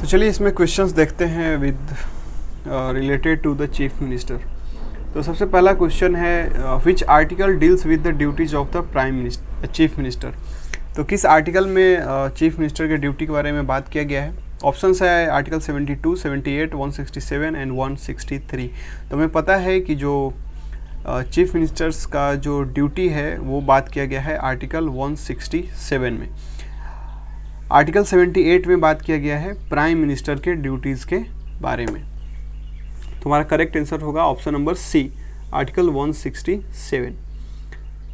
तो चलिए इसमें क्वेश्चंस देखते हैं with related to the chief minister. तो सबसे पहला क्वेश्चन है which article deals with the duties of the prime minister chief minister. तो किस आर्टिकल में चीफ मिनिस्टर के ड्यूटी के बारे में बात किया गया है। ऑप्शंस है आर्टिकल 72, 78, 167 एंड 163। तो हमें पता है कि जो चीफ मिनिस्टर्स का जो ड्यूटी है वो बात किया गया है आर्टिकल 167 में। आर्टिकल 78 में बात किया गया है प्राइम मिनिस्टर के ड्यूटीज़ के बारे में। तुम्हारा करेक्ट आंसर होगा ऑप्शन नंबर सी, आर्टिकल 167।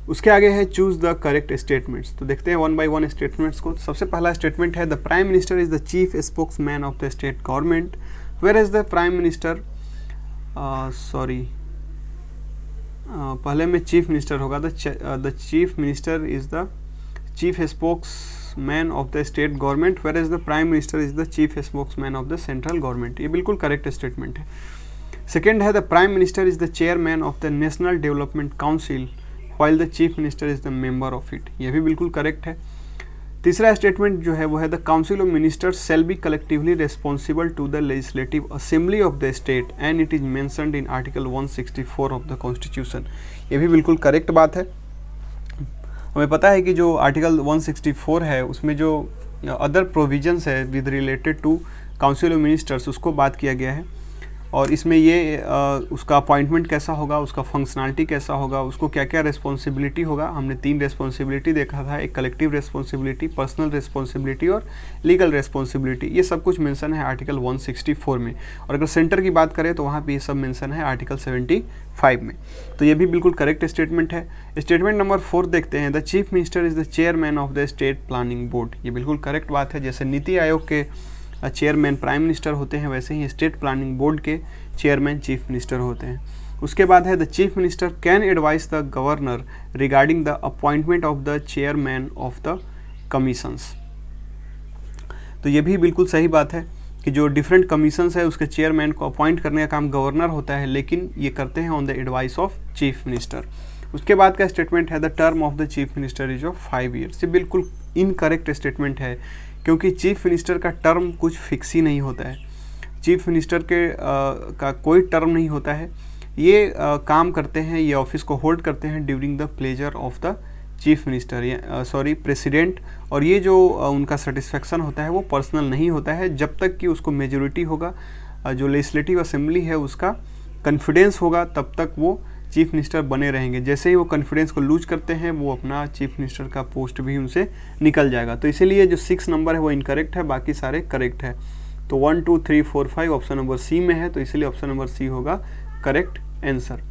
उसके आगे है चूज द करेक्ट स्टेटमेंट्स। तो देखते हैं वन बाय वन स्टेटमेंट्स को। सबसे पहला स्टेटमेंट है the prime minister is the chief spokesman of the state government, where is the prime minister पहले में चीफ मिनिस्टर होगा। The chief minister is the chief spokesman of the state government, where is the prime minister is the chief spokesman of the central government. ये बिल्कुल correct statement है। Second है the prime minister is the chairman of the national development council while the chief minister is the member of it। यह भी बिल्कुल correct है। तीसरा statement जो है वो है the council of ministers shall be collectively responsible to the legislative assembly of the state and it is mentioned in article 164 of the constitution। ये भी बिल्कुल करेक्ट बात है। हमें पता है कि जो आर्टिकल 164 है उसमें जो अदर प्रोविजंस है with related to council of ministers उसको बात किया गया है और इसमें ये उसका अपॉइंटमेंट कैसा होगा, उसका फंक्शनलिटी कैसा होगा, उसको क्या क्या रिस्पॉन्सिबिलिटी होगा। हमने 3 रिस्पॉन्सिबिलिटी देखा था, एक कलेक्टिव रिस्पॉन्सिबिलिटी, पर्सनल रिस्पॉन्सिबिलिटी और लीगल रिस्पॉन्सिबिलिटी। ये सब कुछ मेंशन है आर्टिकल 164 में। और अगर सेंटर की बात करें तो वहाँ पे ये सब मेंशन है आर्टिकल 75 में। तो ये भी बिल्कुल करेक्ट स्टेटमेंट है। स्टेटमेंट नंबर 4 देखते हैं the chief minister is the chairman of the state planning board. ये बिल्कुल करेक्ट बात है। जैसे नीति आयोग के चेयरमैन प्राइम मिनिस्टर होते हैं वैसे ही स्टेट प्लानिंग बोर्ड के चेयरमैन चीफ मिनिस्टर होते हैं। उसके बाद है the chief minister can advice the governor regarding the appointment of the chairman of the commissions. तो ये भी बिल्कुल सही बात है कि जो डिफरेंट कमीशंस है उसके चेयरमैन को अपॉइंट करने का काम गवर्नर होता है, लेकिन ये करते हैं on the advice of chief minister. उसके बाद का स्टेटमेंट है the term of the chief minister is of 5 years. ये बिल्कुल इनकरेक्ट स्टेटमेंट है क्योंकि चीफ मिनिस्टर का टर्म कुछ फिक्स ही नहीं होता है। चीफ मिनिस्टर के का कोई टर्म नहीं होता है। ये काम करते हैं, ये ऑफिस को होल्ड करते हैं during the pleasure of the chief minister president. और ये जो उनका सेटिस्फेक्शन होता है वो पर्सनल नहीं होता है जब तक कि उसको मेजोरिटी होगा, जो लेजिस्लेटिव असेंबली है उसका कॉन्फिडेंस होगा, तब तक वो चीफ मिनिस्टर बने रहेंगे। जैसे ही वो कॉन्फिडेंस को लूज करते हैं वो अपना चीफ मिनिस्टर का पोस्ट भी उनसे निकल जाएगा। तो इसीलिए जो 6 नंबर है वो इनकरेक्ट है, बाकी सारे करेक्ट है। तो 1, 2, 3, 4, 5 ऑप्शन नंबर सी में है, तो इसलिए ऑप्शन नंबर सी होगा करेक्ट आंसर।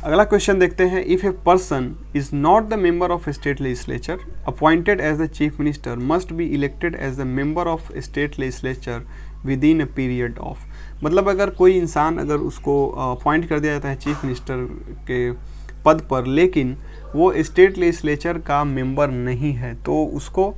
अगला क्वेश्चन देखते हैं if a person is not the member of state legislature appointed as the chief minister must be elected as the member of state legislature within a period of. मतलब अगर कोई इंसान अगर उसको appoint कर दिया जाता है चीफ मिनिस्टर के पद पर, लेकिन वो स्टेट लेजिस्लेचर का मेंबर नहीं है, तो उसको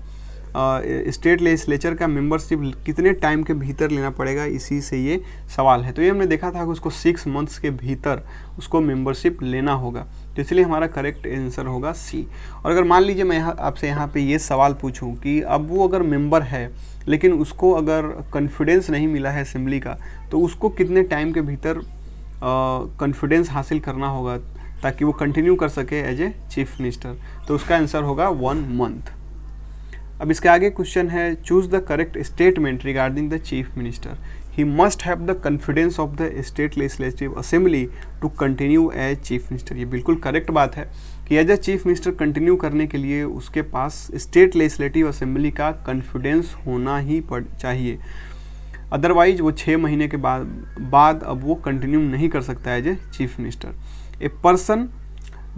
स्टेट लेजिस्लेचर का मेंबरशिप कितने टाइम के भीतर लेना पड़ेगा, इसी से ये सवाल है। तो ये हमने देखा था कि उसको 6 मंथ्स के भीतर उसको मेंबरशिप लेना होगा। तो इसलिए हमारा करेक्ट आंसर होगा सी। और अगर मान लीजिए मैं आपसे यहाँ पे ये सवाल पूछूं कि अब वो अगर मेंबर है लेकिन उसको अगर कॉन्फिडेंस नहीं मिला है असेंबली का, तो उसको कितने टाइम के भीतर कॉन्फिडेंस हासिल करना होगा ताकि वो कंटिन्यू कर सके एज ए चीफ मिनिस्टर। तो उसका आंसर होगा 1 मंथ। अब इसके आगे क्वेश्चन है choose the correct statement regarding the chief minister. He must have the confidence of the state legislative assembly to continue as chief minister. ये बिल्कुल करेक्ट बात है कि as a chief minister continue करने के लिए उसके पास स्टेट लेजिस्लेटिव असेंबली का कॉन्फिडेंस होना ही चाहिए। अदरवाइज वो 6 महीने के बाद अब वो कंटिन्यू नहीं कर सकता as a chief minister. A person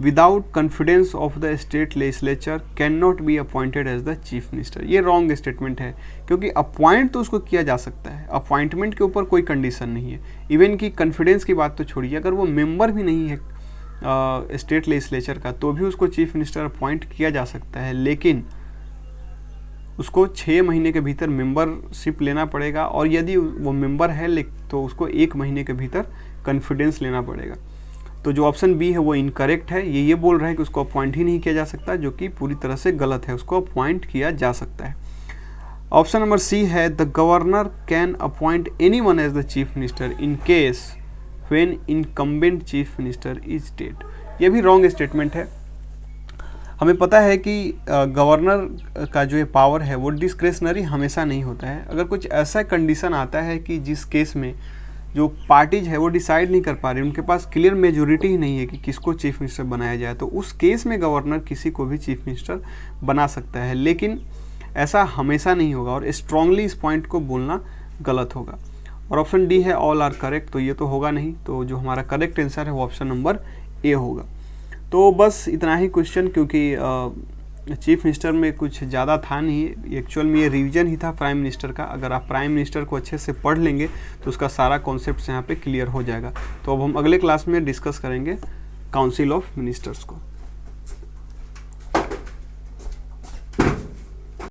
without confidence of the state legislature can not be appointed as the chief minister. ये रॉन्ग स्टेटमेंट है क्योंकि अपॉइंट तो उसको किया जा सकता है, अपॉइंटमेंट के ऊपर कोई कंडीशन नहीं है। इवन कि कॉन्फिडेंस की बात तो छोड़िए, अगर वो मेंबर भी नहीं है स्टेट लेजिस्लेचर का तो भी उसको चीफ मिनिस्टर अपॉइंट किया जा सकता है, लेकिन उसको 6 महीने के भीतर मेंबरशिप लेना पड़ेगा। और यदि वो मेंबर है तो उसको 1 महीने के भीतर कॉन्फिडेंस लेना पड़ेगा। तो जो ऑप्शन बी है वो इनकरेक्ट है। ये बोल रहा है कि उसको अपॉइंट ही नहीं किया जा सकता, जो कि पूरी तरह से गलत है। उसको अपॉइंट किया जा सकता है। ऑप्शन नंबर सी है the governor can appoint anyone as the chief minister in case when incumbent chief minister is dead. ये भी रॉन्ग स्टेटमेंट है। हमें पता है कि गवर्नर का जो ये पावर है वो डिस्क्रेशनरी हमेशा नहीं होता है। अगर कुछ ऐसा कंडीशन आता है कि जिस केस में जो पार्टीज है वो डिसाइड नहीं कर पा रही, उनके पास क्लियर मेजोरिटी ही नहीं है कि किसको चीफ मिनिस्टर बनाया जाए, तो उस केस में गवर्नर किसी को भी चीफ मिनिस्टर बना सकता है। लेकिन ऐसा हमेशा नहीं होगा और स्ट्रांगली इस पॉइंट को बोलना गलत होगा। और ऑप्शन डी है ऑल आर करेक्ट, तो ये तो होगा नहीं। तो जो हमारा करेक्ट आंसर है वो ऑप्शन नंबर ए होगा। तो बस इतना ही क्वेश्चन, क्योंकि चीफ मिनिस्टर में कुछ ज़्यादा था नहीं, एक्चुअल में ये रिवीजन ही था प्राइम मिनिस्टर का। अगर आप प्राइम मिनिस्टर को अच्छे से पढ़ लेंगे तो उसका सारा कॉन्सेप्ट यहाँ पे क्लियर हो जाएगा। तो अब हम अगले क्लास में डिस्कस करेंगे काउंसिल ऑफ मिनिस्टर्स को।